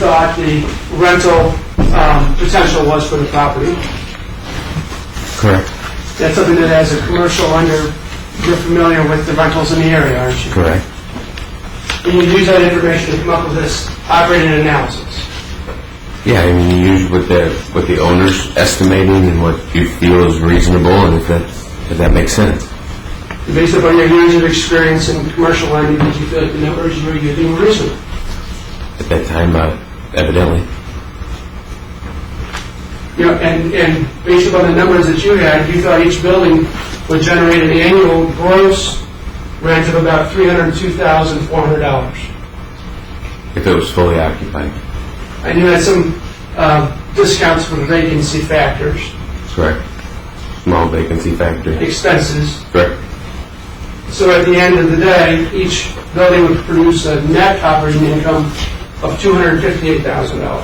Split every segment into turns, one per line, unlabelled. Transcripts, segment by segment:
thought the rental potential was for the property.
Correct.
That's something that as a commercial lender, you're familiar with the rentals in the area, aren't you?
Correct.
And you use that information to come up with this operating analysis.
Yeah, I mean, you use what the owner's estimating and what you feel is reasonable, and if that makes sense.
Based upon your years of experience in commercial lending, did you feel like the numbers you were using were reasonable?
At that time, evidently.
You know, and based upon the numbers that you had, you thought each building would generate an annual gross rent of about $302,400.
If it was fully occupied.
And you had some discounts for the vacancy factors.
Correct. Small vacancy factor.
Expenses.
Correct.
So at the end of the day, each building would produce a net operating income of $258,000.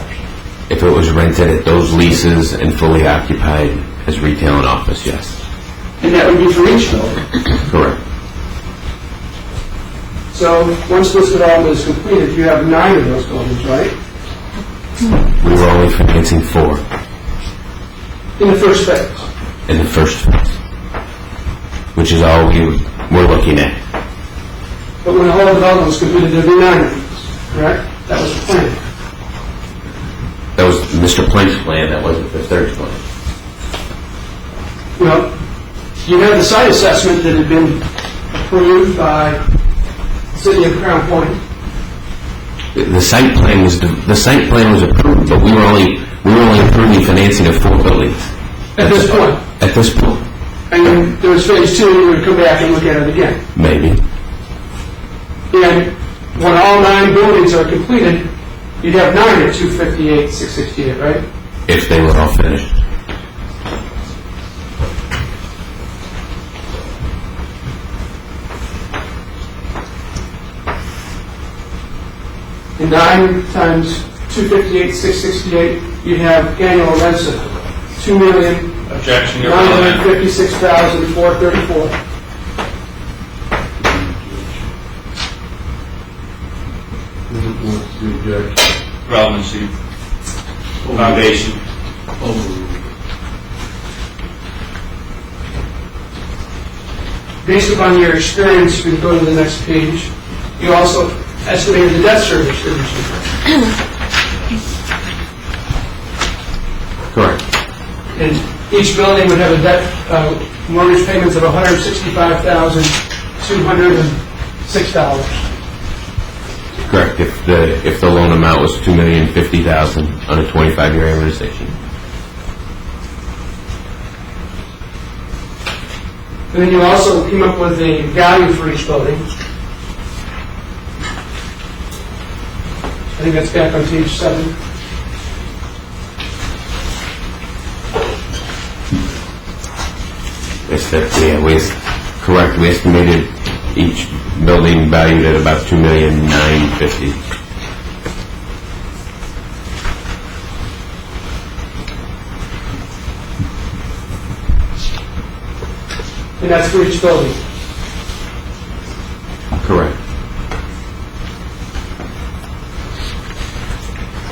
If it was rented at those leases and fully occupied as retail and office, yes.
And that would be for each building.
Correct.
So once this development is completed, you have 9 of those buildings, right?
We were only financing 4.
In the first phase.
In the first phase. Which is all we're looking at.
But when the whole development was completed, there'd be 9 of these, correct? That was the plan.
That was Mr. Plank's plan, that wasn't the third plan.
Well, you had the site assessment that had been approved by the City of Crown Point.
The site plan was approved, but we were only approving financing of 4 buildings.
At this point.
At this point.
And then there was phase 2, you would come back and look at it again.
Maybe.
And when all 9 buildings are completed, you'd have 9 at $258,668, right?
If they were all finished.
And 9 times $258,668, you'd have annual rents of $2,956,434.
Relevancy. Foundation.
Based upon your experience, we can go to the next page. You also estimated the debt service for each year.
Correct.
And each building would have a debt mortgage payments of $165,206.
Correct. If the loan amount was $2,050,000 on a 25-year amortization.
And then you also came up with a value for each building. I think that's back on page 7.
Correct. We estimated each building valued at about $2,950,000.
And that's for each building.
Correct.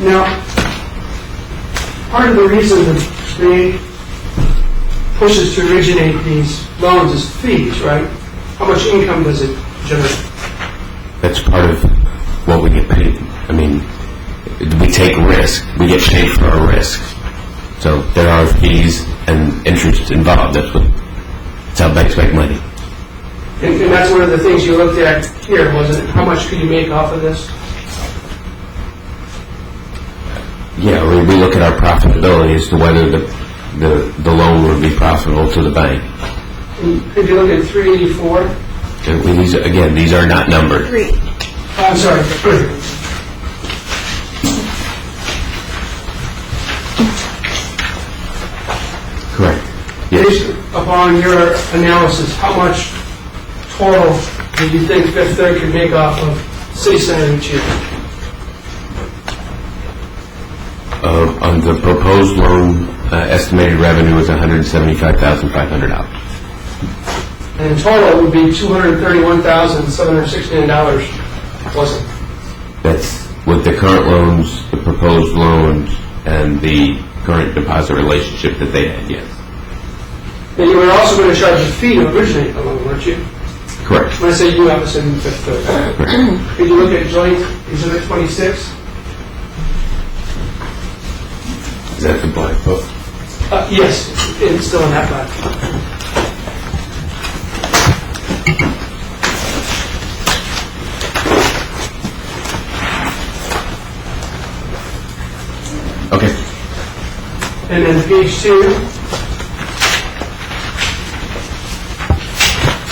Now, part of the reason the state pushes to originate these loans is fees, right? How much income does it generate?
That's part of what we get paid. I mean, we take risk. We get paid for our risk. So there are fees and interest involved. That's how banks make money.
And that's one of the things you looked at here, wasn't it? How much could you make off of this?
Yeah, we look at our profitability as to whether the loan would be profitable to the bank.
And could you look at 384?
These are not numbered.
3.
I'm sorry, 3.
Correct. Yes.
Based upon your analysis, how much total do you think Fifth Third could make off of City Center each year?
On the proposed loan, estimated revenue is $175,500.
And in total, it would be $231,769, wasn't it?
That's with the current loans, the proposed loans and the current deposit relationship that they had, yes.
And you were also going to charge a fee to originate the loan, weren't you?
Correct.
When I say you, I was in Fifth Third. Could you look at joint exhibit 26?
Is that the black book?
Yes, it's still in that black.
Okay.
And then page 2.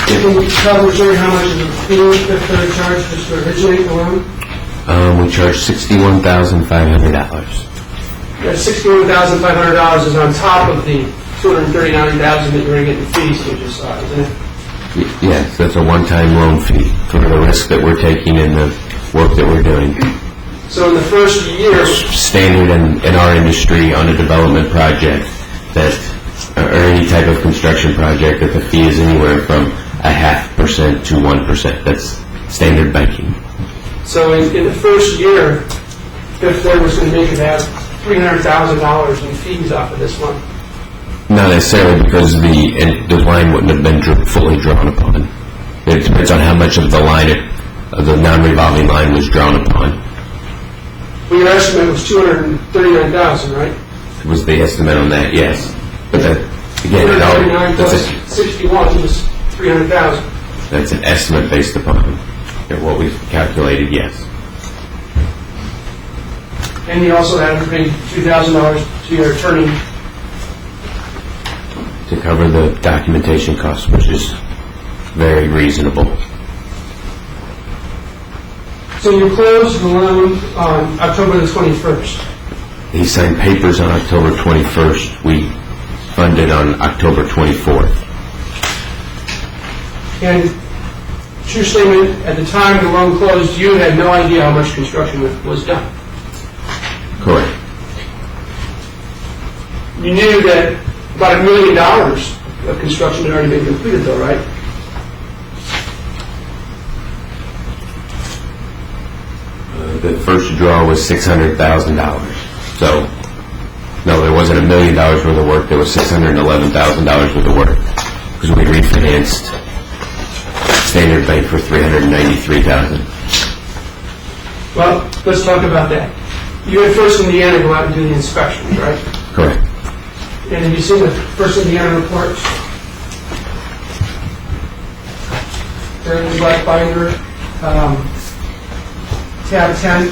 Can you tell the jury how much is the fee Fifth Third charged just to originate the loan?
We charge $61,500.
That $61,500 is on top of the $239,000 that you're going to get in fees that you just saw, isn't it?
Yes, that's a one-time loan fee for the risk that we're taking and the work that we're doing.
So in the first year,
Standard in our industry on a development project that, or any type of construction project, that the fee is anywhere from 0.5% to 1%. That's standard banking.
so in the first year, Fifth Third was going to make about $300,000 in fees off of this one.
Not necessarily, because the line wouldn't have been fully drawn upon. It depends on how much of the line, of the non-revolving line was drawn upon.
Well, your estimate was $239,000, right?
It was the estimate on that, yes. But that, again,
239 plus 61 was $300,000.
that's an estimate based upon what we've calculated, yes.
And you also had to pay $2,000 to your attorney.
To cover the documentation costs, which is very reasonable.
So you closed the loan on October the 21st.
He signed papers on October 21st. We funded on October 24th.
And true statement, at the time the loan closed, you had no idea how much construction was done.
Correct.
You knew that about $1 million of construction had already been completed, though, right?
The first draw was $600,000. So, no, there wasn't $1 million worth of work. There was $611,000 worth of work, because we refinanced Standard Bank for $393,000.
Well, let's talk about that. You had First Indiana go out and do the inspections, right?
Correct.
And have you seen the First Indiana report? They're in the black binder, tab 10.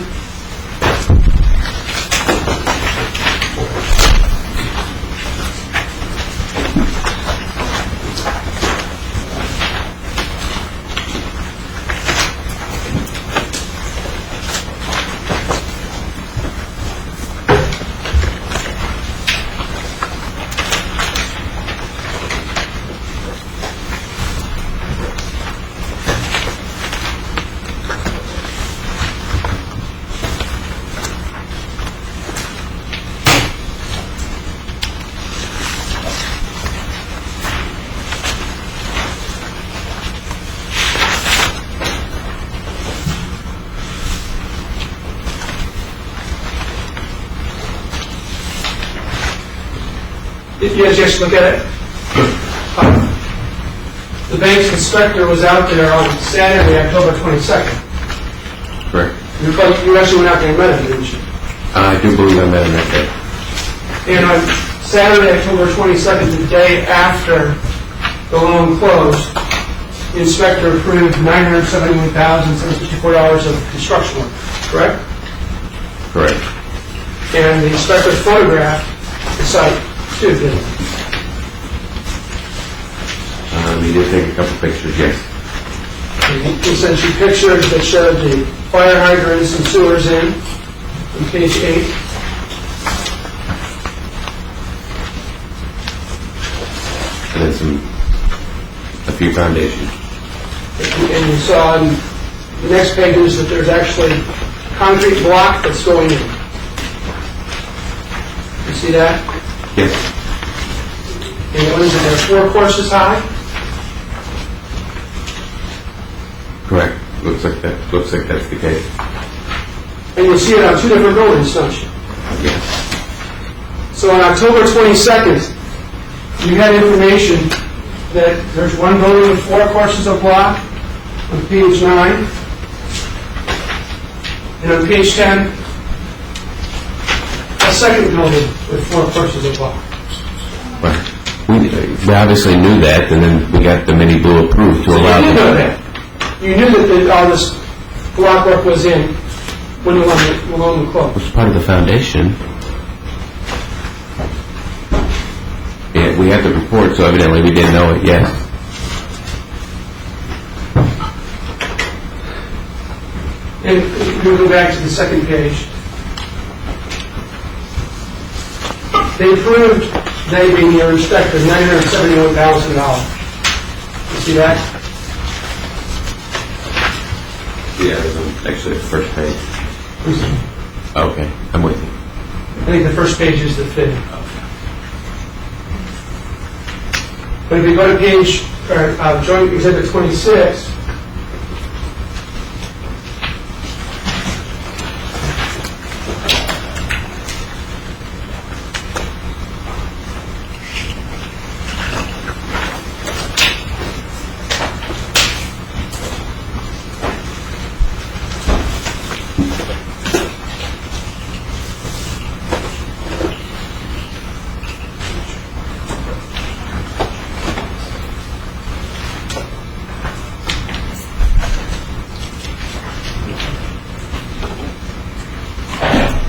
If you guys just look at it, the bank's inspector was out there on Saturday, October 22nd.
Correct.
You actually went out there and met him, didn't you?
I do believe I met him that day.
And on Saturday, October 22nd, the day after the loan closed, the inspector approved $971,754 of construction work, correct?
Correct.
And the inspector photographed the site, too, didn't he?
He did take a couple pictures, yes.
He sent you pictures that showed the fire hydrants and sewers in, on page 8.
And then a few foundations.
And you saw on the next pages that there's actually a concrete block that's going in. You see that?
Yes.
And what is it, they're 4 courses high?
Correct. Looks like that's the case.
And you'll see it on 2 different buildings, don't you?
Yes.
So on October 22nd, you had information that there's one building with 4 courses of block on page 9. And on page 10, a second building with 4 courses of block.
Right. We obviously knew that, and then we got the mini blue approved to allow
You did
them.
know that. You knew that all this block work was in when you loaned the quote.
It was part of the foundation. Yeah, we had the report, so evidently we didn't know it yet.
And we'll go back to the second page. They approved, they being your inspector, $971,000. You see that?
Yeah, it was actually the first page. Okay, I'm with you.
I think the first page is the fitting. But if you go to page, Joint Exhibit 26,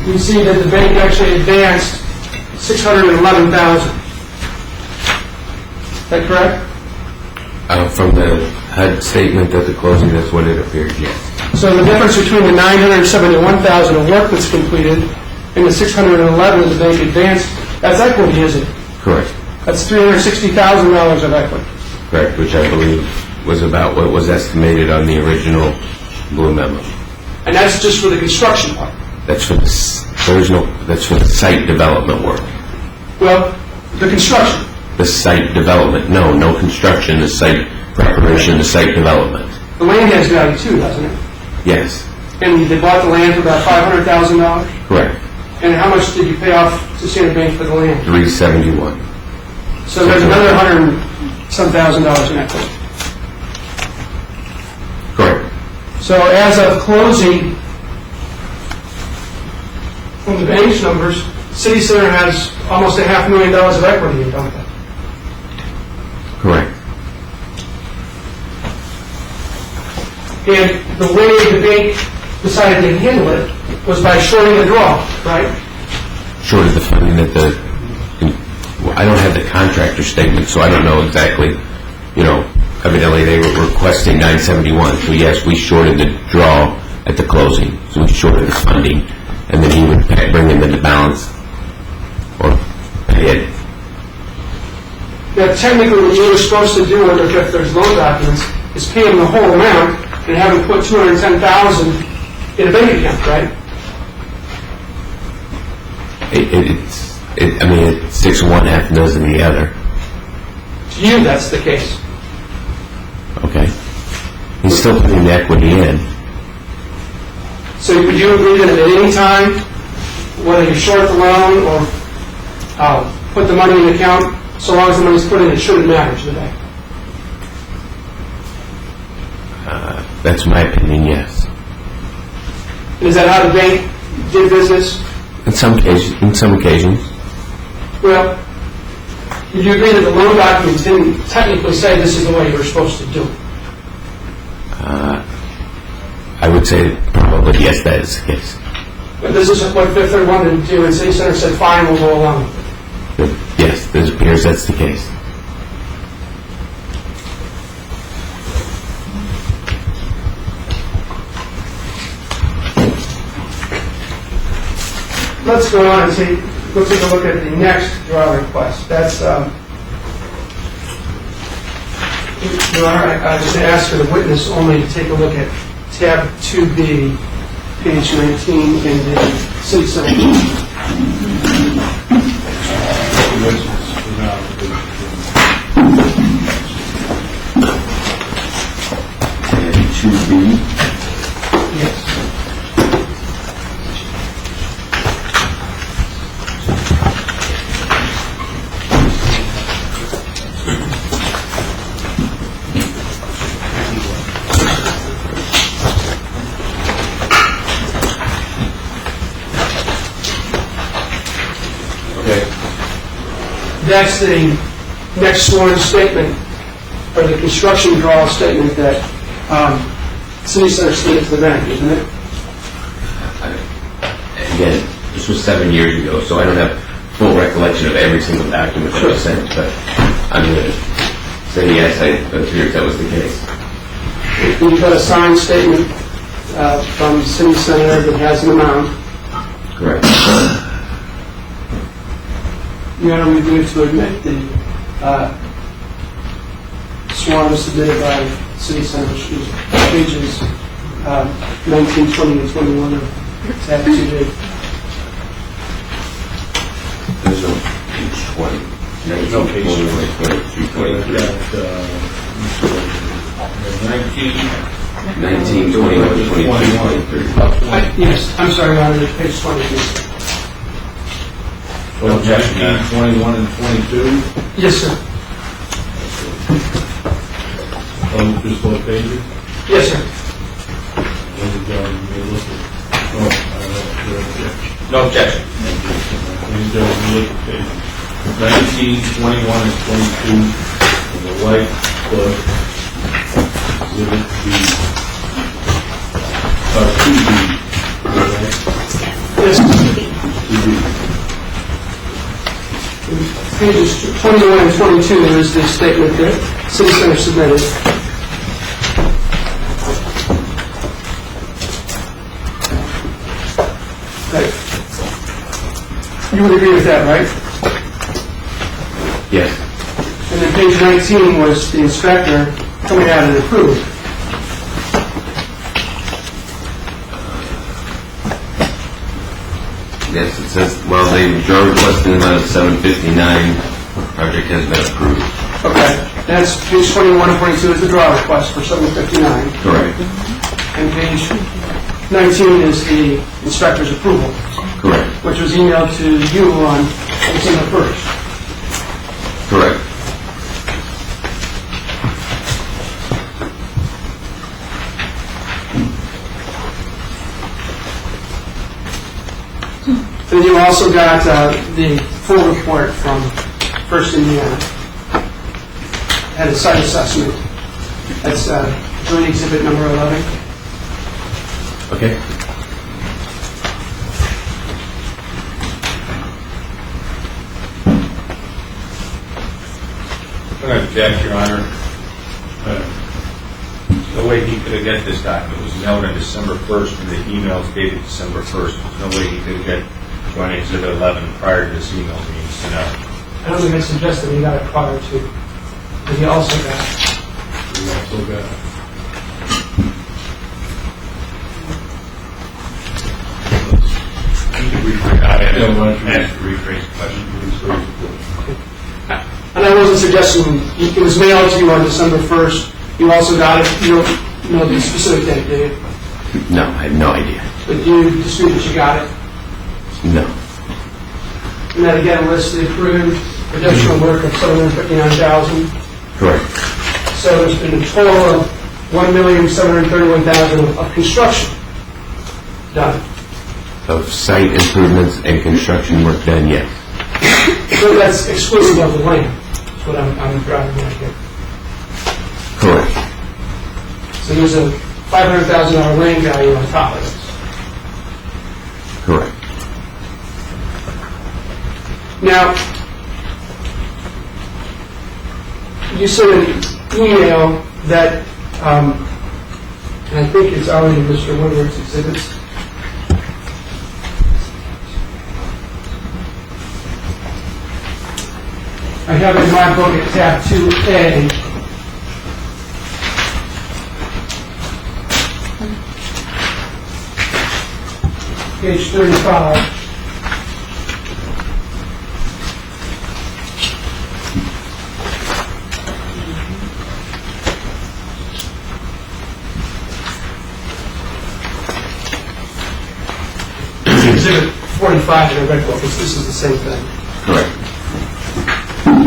you see that the bank actually advanced $611,000. Is that correct?
From the HUD statement at the closing, that's what it appeared, yes.
So the difference between the $971,000 of work that's completed and the $611,000 the bank advanced, that's equity, isn't it?
Correct.
That's $360,000 of equity.
Correct, which I believe was about what was estimated on the original blue memo.
And that's just for the construction part.
That's for the, that's for the site development work.
Well, the construction.
The site development, no construction, the site preparation, the site development.
The land has value too, doesn't it?
Yes,
And they bought the land for about $500,000.
correct.
And how much did you pay off to Standard Bank for the land?
$371.
So there's another $100,000 in equity.
Correct.
So as of closing, from the bank's numbers, City Center has almost $500,000 of equity in it, don't they?
Correct.
And the way the bank decided to handle it was by shorting the draw, right?
Short of the funding that I don't have the contractor statement, so I don't know exactly, evidently they were requesting 971. So yes, we shorted the draw at the closing. So we shorted the funding, and then he would bring in the balance or pay it.
Now, technically, what you were supposed to do under if there's loan documents is pay them the whole amount and have them put $210,000 in a bank account, right?
It's 6 of one, half a dozen the other.
To you, that's the case.
Okay. He's still putting the equity in.
So would you agree that at any time, whether you short the loan or put the money in the account, so long as the money's put in, it shouldn't matter to the bank?
That's my opinion, yes.
And is that how the bank did business?
In some occasions.
Well, would you agree that the loan documents didn't technically say this is the way you were supposed to do it?
I would say probably yes, that is the case.
But this is what Fifth Third wanted to do, and City Center said, fine, we'll go along with it.
Yes, it appears that's the case.
Let's go on and we'll take a look at the next draw request. That's, Your Honor, I just asked for the witness only to take a look at tab 2B, page 19 in the City Center.
And 2B.
Yes. that's the next sworn statement, or the construction draw statement that City Center submitted to the bank, isn't it?
Again, this was 7 years ago, so I don't have full recollection of every single document that was sent, but I'm going to say yes, I figured that was the case.
You've got a signed statement from City Center that has an amount.
Correct.
You are reviewed to admit the sworn submitted by City Center, which is pages 19, 20, and 21 of tab 2D.
There's no page 20.
There's no page
22, 23. 19, 21, 22, 23.
Yes, I'm sorry, Your Honor, there's page 20.
No objection. 21 and 22.
Yes, sir.
Just both pages?
Yes, sir.
No objection.
Please look at pages 19, 21, and 22 in the white book. Exhibit B. 2B.
Yes,
2B.
pages 21 and 22, there is the statement that City Center submitted. Okay. You would agree with that, right?
Yes.
And then page 19 was the inspector coming out and approved.
Yes, it says, well, the draw requested amount of $759, project has been approved.
Okay. That's page 21 and 22 is the draw request for $759.
Correct.
And page 19 is the inspector's approval,
Correct.
which was emailed to you on December 1st.
Correct.
Then you also got the full report from First Indiana. Had a site assessment. That's joint exhibit number 11.
Okay.
I'm going to object, Your Honor. No way he could have got this document. It was mailed on December 1st, and the emails dated December 1st. There's no way he could have got Joint Exhibit 11 prior to this email being sent out.
I don't think I suggested he got it prior to, but he also got it.
We also got
You can rephrase. I have to rephrase the question.
And I wasn't suggesting it was mailed to you on December 1st. You also got it. You don't know the specific date, do you?
No, I have no idea.
But you dispute that you got it.
No.
And that again lists the approved additional work of $759,000.
Correct.
So there's been a total of $1,731,000 of construction done.
Of site improvements and construction work done, yes.
So that's exclusive of the land. That's what I'm driving at here.
Correct.
So there's a $500,000 land value on top of this.
Correct.
Now, you sent an email that, and I think it's already in Mr. Woodward's exhibits. I have it in my book at tab 2A. Page 35. Exhibit 45 in the red book. This is the same thing.
Correct.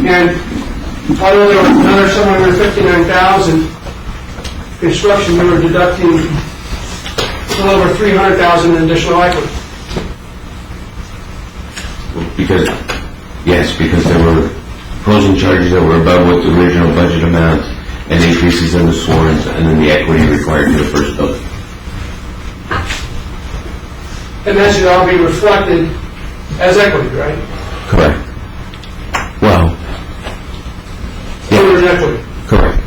And although there was another $759,000 construction, we were deducting a little over $300,000 in additional equity.
Because, yes, because there were closing charges that were above what the original budget amount, and increases in the sworns, and then the equity required for the first building.
And that should all be reflected as equity, right?
Correct. Well,
Or in equity.
correct.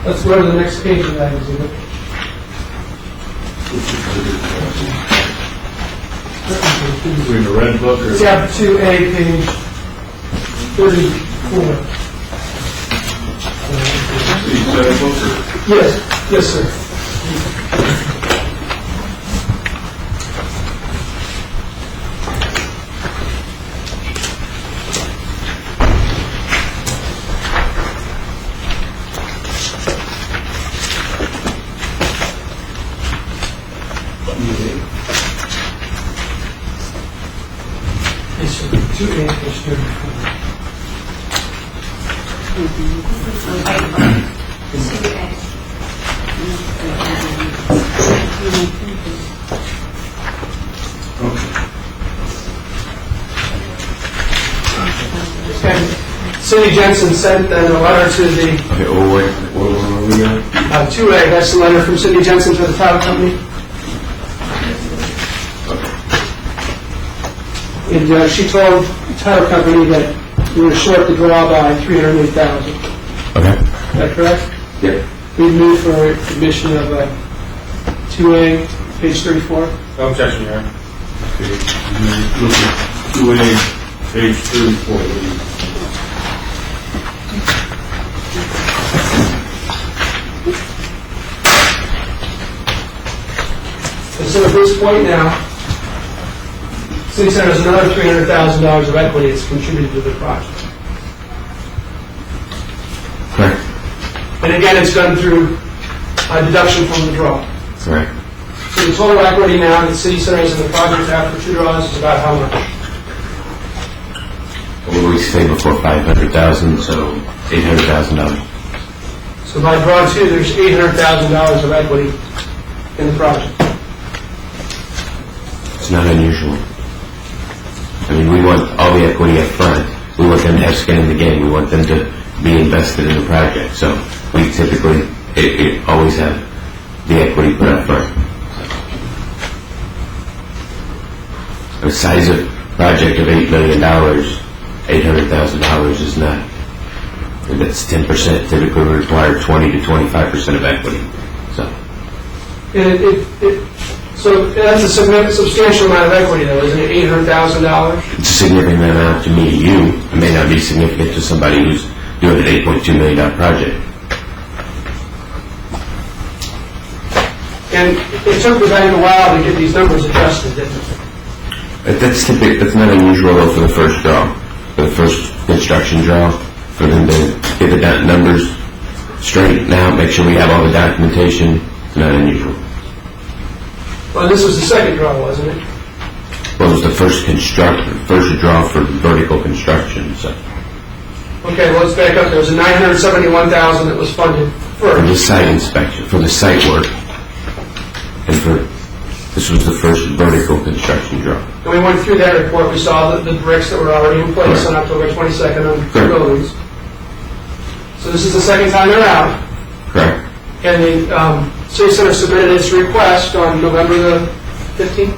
Let's go to the next page of that exhibit.
Read the red book or?
Tab 2A, page 34.
Red book or?
Yes, sir. Yes, sir. 2A, page 34. And Cindy Jensen sent a letter to the
Okay, where were we at?
2A, that's the letter from Cindy Jensen to the title company. And she told the title company that we were short the draw by $308,000.
Okay.
Is that correct?
Yep.
We moved for admission of 2A, page 34.
No objection, Your Honor.
Look at 2A, page 34.
And so at this point now, City Center has another $300,000 of equity that's contributed to the project.
Correct.
And again, it's done through a deduction from the draw.
Correct.
So the total equity now that City Center has in the project after two draws is about how much?
What did we say before 500,000? So $800,000.
So by draw two, there's $800,000 of equity in the project.
It's not unusual. I mean, we want all the equity up front. We want them to have skin in the game. We want them to be invested in the project. So we typically always have the equity put up front. A size of project of $8 million, $800,000 is not. That's 10%. Typically we require 20 to 25% of equity. So.
And so that's a substantial amount of equity, though, isn't it? $800,000.
It's a significant amount to me. You, it may not be significant to somebody who's doing an $8.2 million project.
And it took the bank a while to get these numbers adjusted, didn't it?
That's typical. That's not unusual though for the first draw, for the first construction draw, for them to get the numbers straightened out, make sure we have all the documentation. It's not unusual.
Well, this was the second draw, wasn't it?
Well, it was the first draw for vertical construction. So
Okay, well, let's back up. There was a $971,000 that was funded
for the
first.
site inspection, for the site work, and this was the first vertical construction draw.
And we went through that report. We saw the bricks that were already in place on October 22nd on the
Correct.
buildings. So this is the second time they're out.
Correct.
And the City Center submitted its request on November the 15th.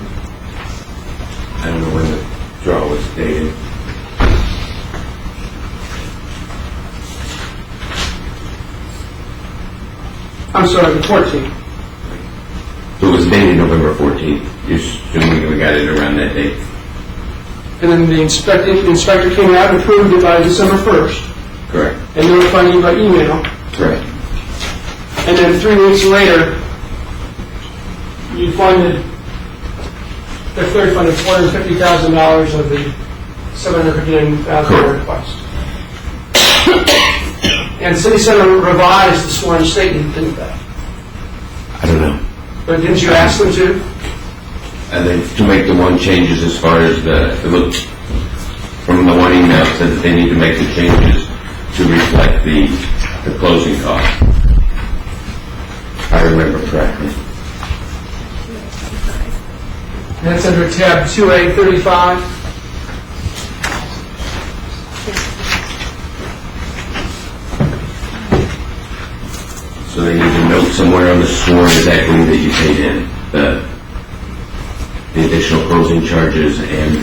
I don't know when the draw was dated.
I'm sorry, the 14th.
So it was dated November 14th. You're assuming we got it around that date.
And then the inspector came out and approved it by December 1st.
Correct.
And notified you by email.
Correct.
And then 3 weeks later, you funded, the clear funded $450,000 of the $759,000 request. And City Center revised the sworn statement, didn't they?
I don't know.
But didn't you ask them to?
And then to make the one changes as far as it looked from the one email said that they need to make the changes to reflect the closing cost. I remember correctly.
That's under tab 2A35.
So they need to note somewhere on the sworn equity that you paid in, the additional closing charges and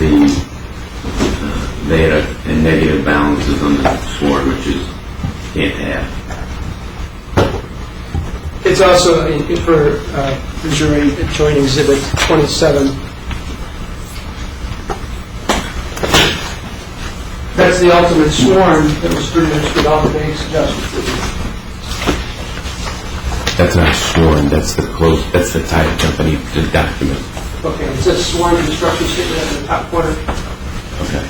they had a negative balances on the sworn, which is can't have.
It's also for joint exhibit 27. That's the ultimate sworn that was produced with all the bank's adjustments.
That's not sworn, that's the title company, the document.
Okay, it says sworn construction statement in the top corner.
Okay.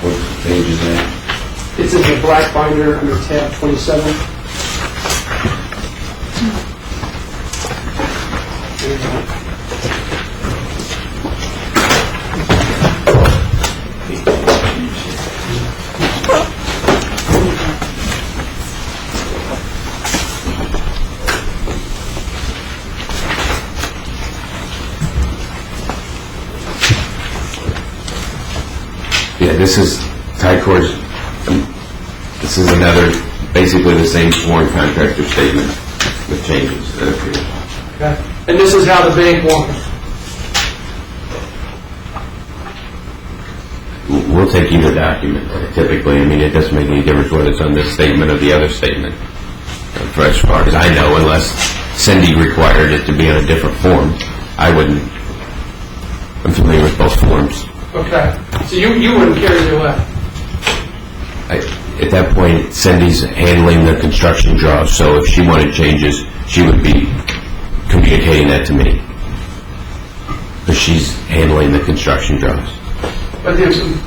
What page is that?
It's in the black binder under tab 27.
Yeah, this is Tycor's. This is another, basically the same sworn contractor statement with changes that appear.
Okay. And this is how the bank wants it.
We'll take either document, typically. I mean, it doesn't make any difference whether it's on this statement or the other statement. For as far as I know, unless Cindy required it to be on a different form, I wouldn't. I'm familiar with both forms.
Okay. So you wouldn't carry it away?
At that point, Cindy's handling the construction draws, so if she wanted changes, she would be communicating that to me. Because she's handling the construction draws.
But there's some,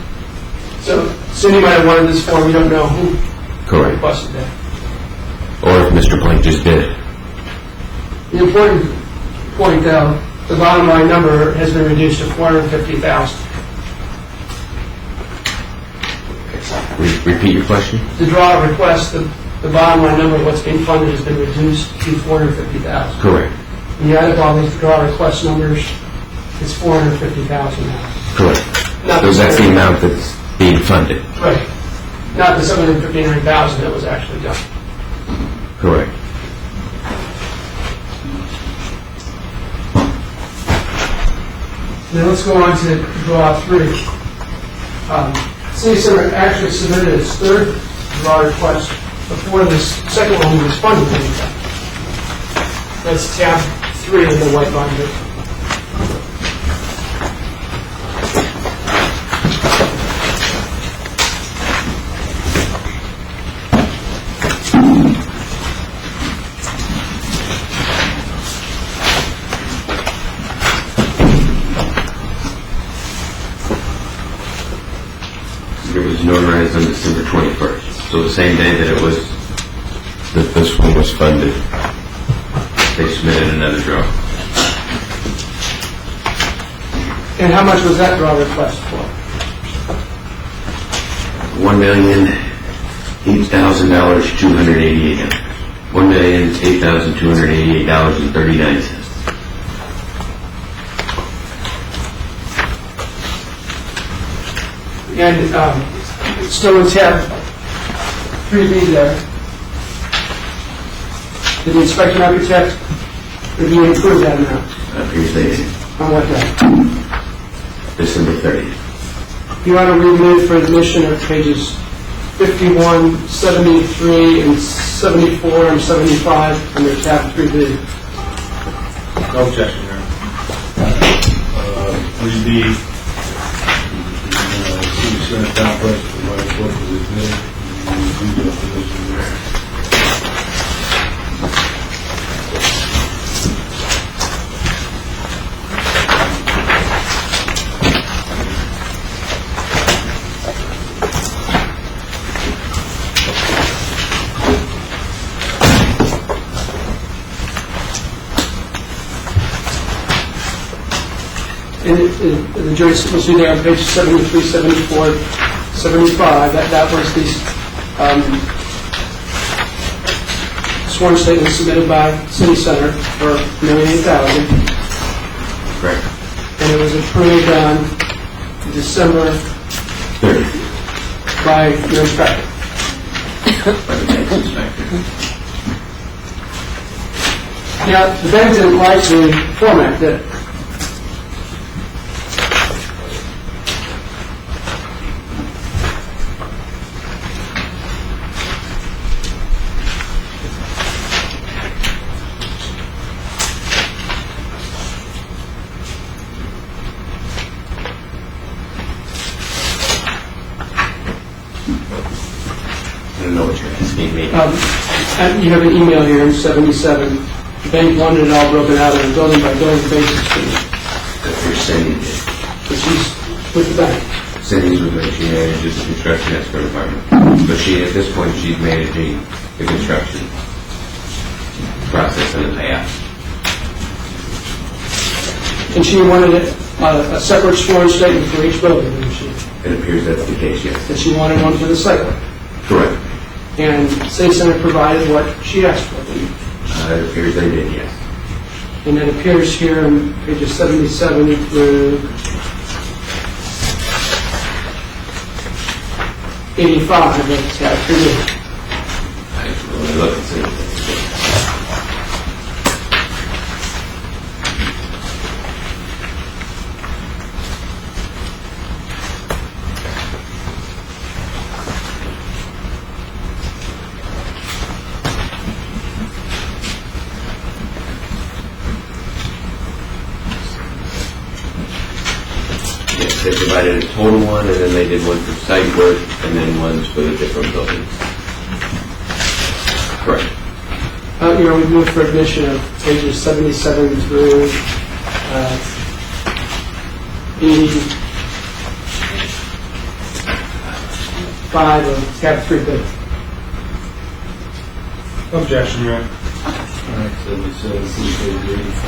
so Cindy might have wanted this form, you don't know who
Correct.
requested that.
Or if Mr. Blink just did it.
The important point, though, the bottom line number has been reduced to $450,000.
Repeat your question?
The draw request, the bottom line number of what's being funded has been reduced to $450,000.
Correct.
When you add up all these draw request numbers, it's $450,000 now.
Correct.
Not
So that's the
same-
amount that's being funded.
Right. Not the $759,000 that was actually done.
Correct.
Now let's go on to draw 3. City Center actually submitted its third draw request before this second one was funded. That's tab 3 in the white binder.
It was notarized on December 21st. So the same day that it was, that this one was funded, they submitted another draw.
And how much was that draw request for?
$1,008,288. $1,008,288.39.
And still in tab 3B there. Did the inspection architect review and approve that amount?
Here's the
On what day?
December 30th.
You want to remove for admission of pages 51, 73, and 74 and 75 under tab 3B.
No objection there.
3B, City Center Complex, the right foot was admitted, and we do the position there.
And the joint was there on page 73, 74, 75. That was the sworn statement submitted by City Center for $1,008,000,
Correct.
and it was approved on December
30.
by your inspector.
By the tax inspector.
Now, the bank didn't like the format that
I don't know what you're asking me.
and you have an email here in 77. The bank wanted it all broken out on a building-by-building basis,
That's where Cindy did.
which is with the bank.
Cindy's with her, she manages the construction escrow department. But she, at this point, she's managing the construction process and the payout.
And she wanted a separate sworn statement for each building, didn't she?
It appears that's the case, yes.
That she wanted one for the site plan.
Correct.
And City Center provided what she asked for.
It appears they did, yes.
And it appears here on pages 77 through 85 that it's got for you.
I really look and see. Yes, they provided a total one, and then they did one for site work, and then ones for the different buildings. Correct.
We moved for admission of pages 77 through 85 of tab 3 bit.
Objection, Your Honor.
All right, so we said we paid 85.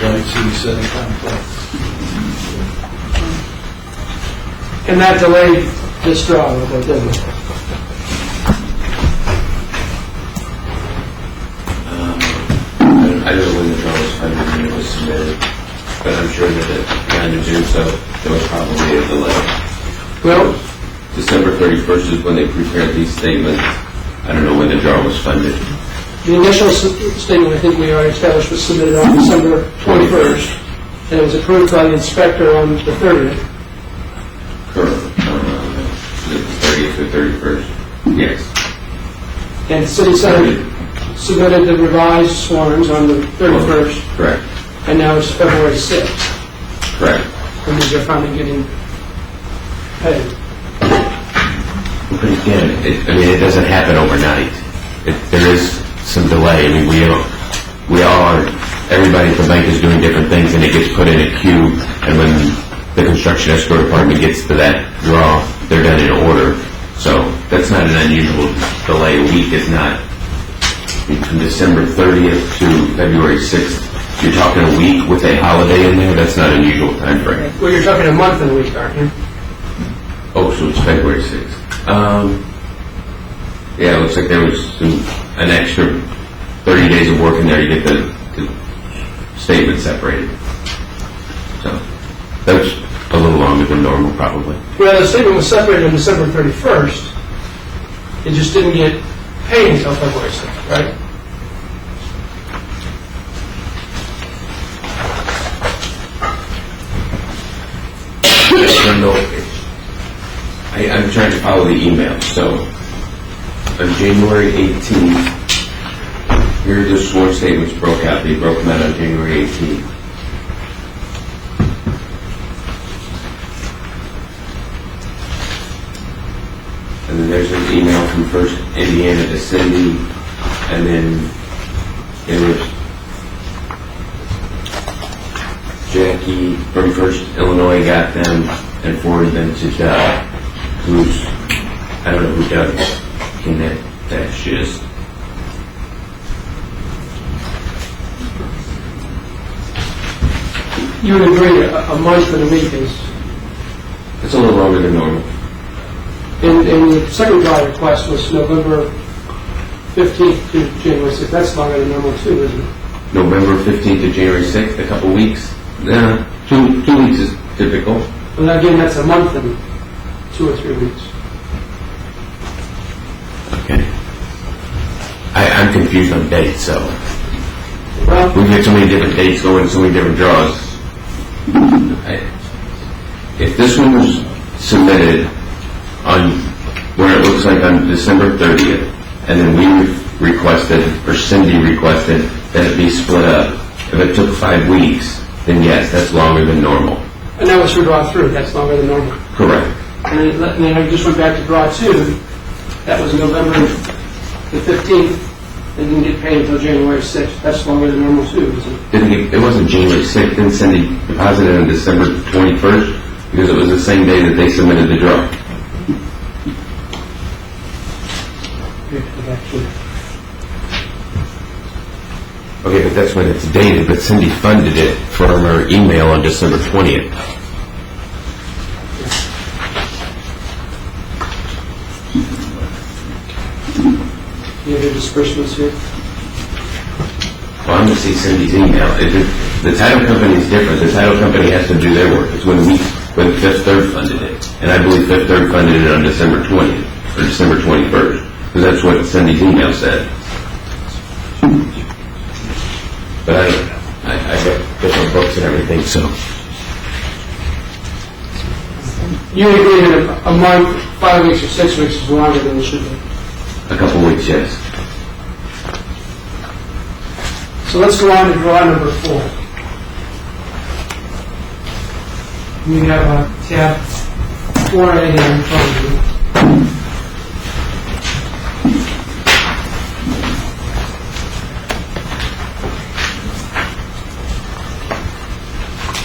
Right, City Center complex.
And that delayed this draw a little bit, didn't it?
I don't know when the draw was funded when it was submitted, but I'm sure that it began to do so. There was probably a delay.
Well,
December 31st is when they prepared these statements. I don't know when the draw was funded.
the initial statement, I think we already established, was submitted on December 21st, and it was approved by the inspector on the 30th.
Correct. The 30th or 31st. Yes.
And the City Center submitted the revised sworns on the 31st,
Correct.
and now it's February 6th,
Correct.
when these are finally getting paid.
But again, it doesn't happen overnight. There is some delay. I mean, we all are, everybody at the bank is doing different things, and it gets put in a queue, and when the construction escrow department gets to that draw, they're done in order. So that's not an unusual delay. A week is not. From December 30th to February 6th, you're talking a week with a holiday in there? That's not an unusual time frame.
Well, you're talking a month and a week, aren't you?
Oh, so it's February 6th. Yeah, it looks like there was an extra 30 days of work in there to get the statement separated. So that's a little longer than normal, probably.
Well, the statement was separated on December 31st. It just didn't get paid until February 6th, right?
I don't know. I'm trying to follow the email. So on January 18th, here the sworn statements broke out. They broke them out on January 18th. And then there's an email from First Indiana to Cindy, and then there was Jackie from First Illinois got them and forwarded them to Doug, who's, I don't know who Doug in that shiz.
You would agree a month and a week is,
It's a little longer than normal.
And the second draw request was November 15th to January 6th. That's longer than normal too, isn't it?
November 15th to January 6th, a couple weeks. Yeah, 2 weeks is typical.
But again, that's a month and 2 or 3 weeks.
Okay. I'm confused on dates, so
Well,
we get so many different dates going, so many different draws. If this one was submitted on where it looks like on December 30th, and then we requested, or Cindy requested, that it be split up, if it took 5 weeks, then yes, that's longer than normal.
and that was for draw 3. That's longer than normal.
Correct.
And then I just went back to draw 2. That was November the 15th. They didn't get paid until January 6th. That's longer than normal too, isn't it?
It wasn't January 6th, then Cindy deposited on December 21st, because it was the same day that they submitted the draw. Okay, but that's when it's dated, but Cindy funded it from her email on December 20th.
Any other disbursements here?
Well, I'm going to see Cindy's email. The title company is different. The title company has to do their work. It's when Fifth Third funded it. And I believe Fifth Third funded it on December 20th, or December 21st, because that's what Cindy's email said. But I got different books and everything, so.
You agree that a month, 5 weeks, or 6 weeks is longer than it should be.
A couple weeks, yes.
So let's go on to draw number 4. We have a tab 4A here in front of you.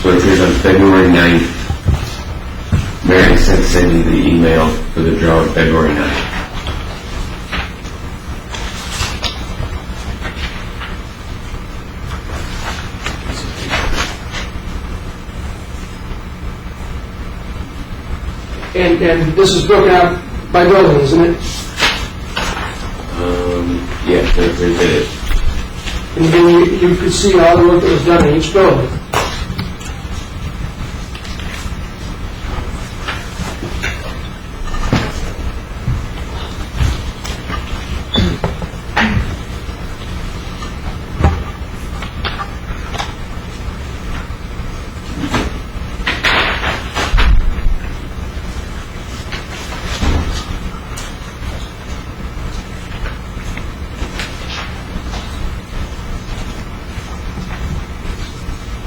So it appears on February 9th, Mary sent Cindy the email for the draw on February 9th.
And this is broken out by building, isn't it?
Yeah, there's it.
And then you could see all the work that was done in each building.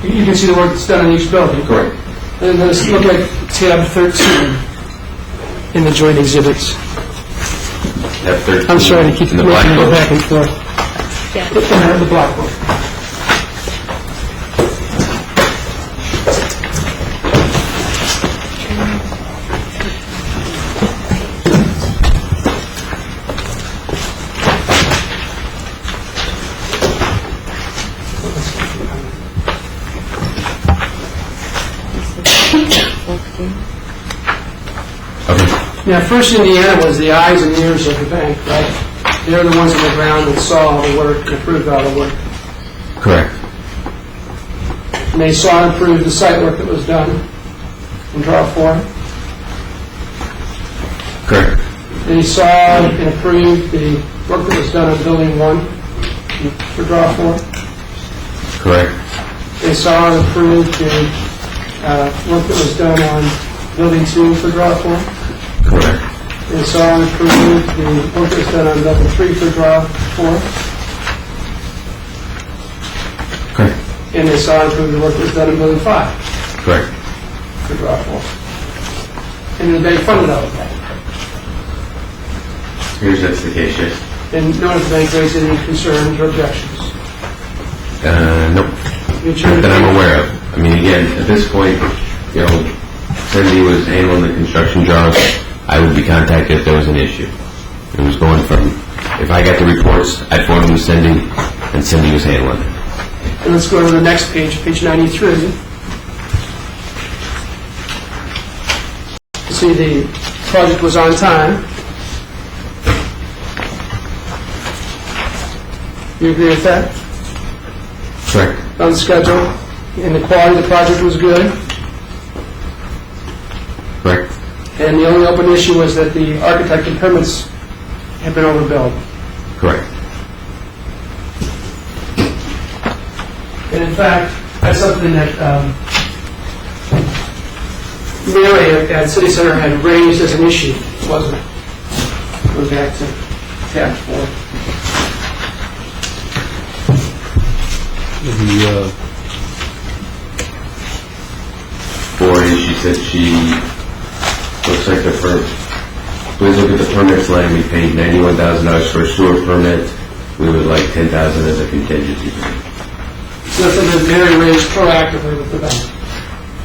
You can see the work that's done in each building.
Correct.
And let's look at tab 13 in the joint exhibits.
Tab 13.
I'm sorry to keep
in the
making
black
you go
book.
back and forth. The black book. Now, First Indiana was the eyes and ears of the bank, right? They're the ones on the ground that saw all the work and approved all the work.
Correct.
And they saw and approved the site work that was done in draw 4.
Correct.
They saw and approved the work that was done on building 1 for draw 4.
Correct.
They saw and approved the work that was done on building 2 for draw 4.
Correct.
They saw and approved the work that was done on level 3 for draw 4.
Correct.
And they saw and approved the work that was done in building 5
Correct.
for draw 4. And the bank funded all of that.
Here's that's the case, yes.
And none of the bank raised any concerns or objections.
Nope.
The
Not
attorney-
that I'm aware of. I mean, again, at this point, you know, Cindy was handling the construction jobs. I would be contacted if there was an issue. It was going from, if I got the reports, I'd forward them to Cindy, and Cindy was handling it.
And let's go to the next page, page 93. See the project was on time. You agree with that?
Correct.
On schedule, and the quality of the project was good,
Correct.
and the only open issue was that the architect and permits had been overbilled.
Correct.
And in fact, that's something that Mary at City Center had raised as an issue, wasn't it? Going back to tab 4.
Or she said looks like please look at the permits line. We paid $91,000 for a sewer permit. We would like $10,000 as a contingency.
So that's something that Mary raised proactively with the bank.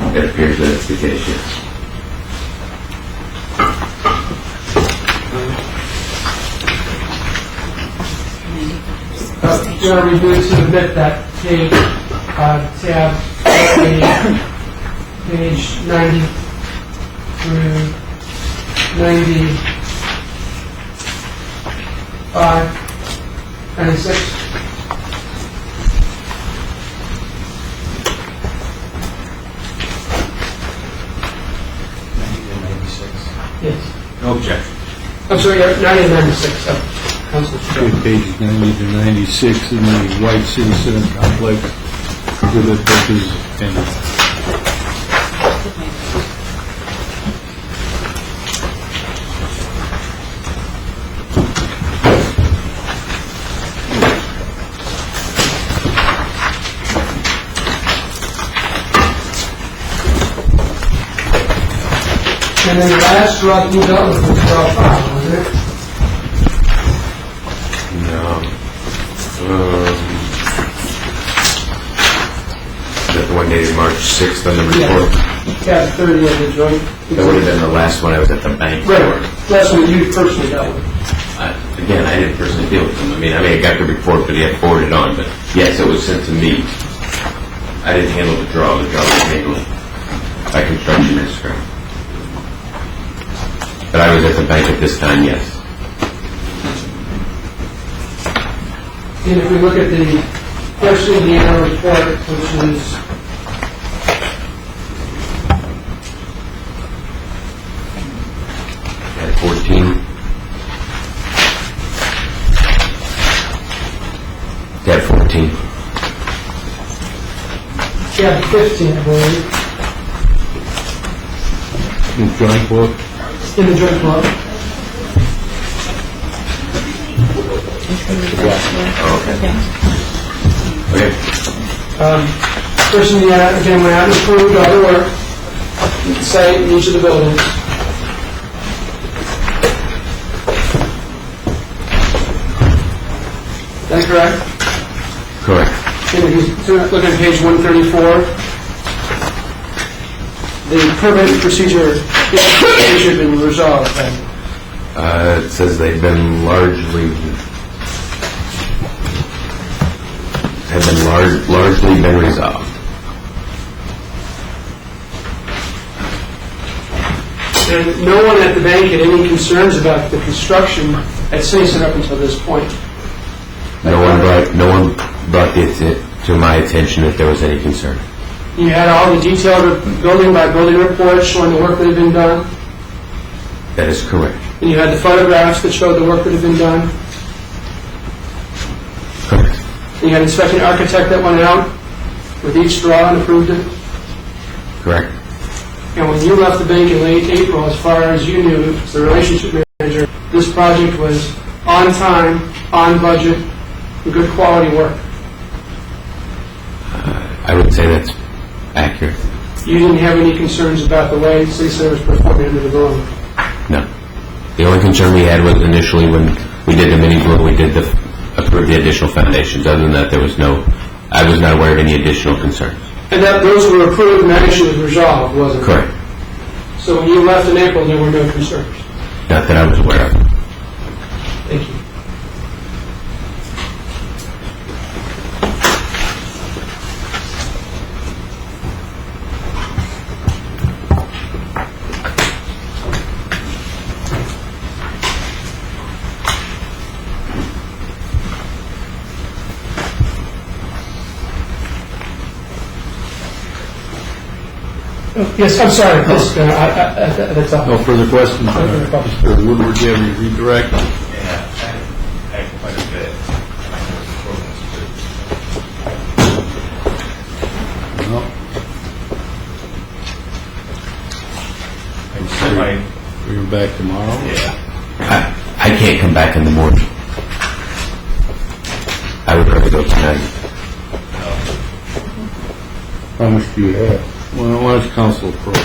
It appears that it's the case, yes.
You are reviewed to admit that page, tab page 90 through 95, 96. Yes.
No objection.
I'm sorry, 90 and 96. Council.
Pages 90 to 96 in the White City Center complex, exhibit pages and
And then the last draw you dealt with was draw 5, wasn't it?
No. Is that the one dated March 6th on the report?
Tab 30 of the joint.
That would have been the last one I was at the bank for.
Right. That's what you personally dealt with.
Again, I didn't personally deal with them. I got the report, but he had forwarded on. But yes, it was sent to me. I didn't handle the draw. The draw was handled by construction minister. But I was at the bank at this time, yes.
And if we look at the first Indiana report, which is
At 14. Tab 14.
tab 15, I believe,
the joint book.
in the joint club.
Okay.
First Indiana, again, went out and approved all the work, site in each of the buildings. Is that correct?
Correct.
And if you look at page 134, the permit procedure issue has been resolved.
It says they've been largely been resolved.
And no one at the bank had any concerns about the construction at City Center up until this point.
No one brought it to my attention that there was any concern.
You had all the detailed building by building reports showing the work that had been done,
That is correct.
and you had the photographs that showed the work that had been done.
Correct.
And you had an inspecting architect that went out with each draw and approved it.
Correct.
And when you left the bank in late April, as far as you knew, as the relationship manager, this project was on time, on budget, and good quality work.
I would say that's accurate.
You didn't have any concerns about the way City Center was performing under the building.
No. The only concern we had was initially when we did the mini drill, we did approve the additional foundations. Other than that, I was not aware of any additional concerns.
And that those were approved and that issue was resolved, wasn't it?
Correct.
So when you left in April, there were no concerns.
Not that I was aware of.
Thank you. Yes, I'm sorry, yes, that's all.
No further questions? Mr. Woodward, do you have any redirect?
Yeah, I had quite a bit.
No.
I sent my,
Bring it back tomorrow?
yeah.
I can't come back in the morning. I would rather go tonight.
How much do you have? Well, why don't you counsel approach?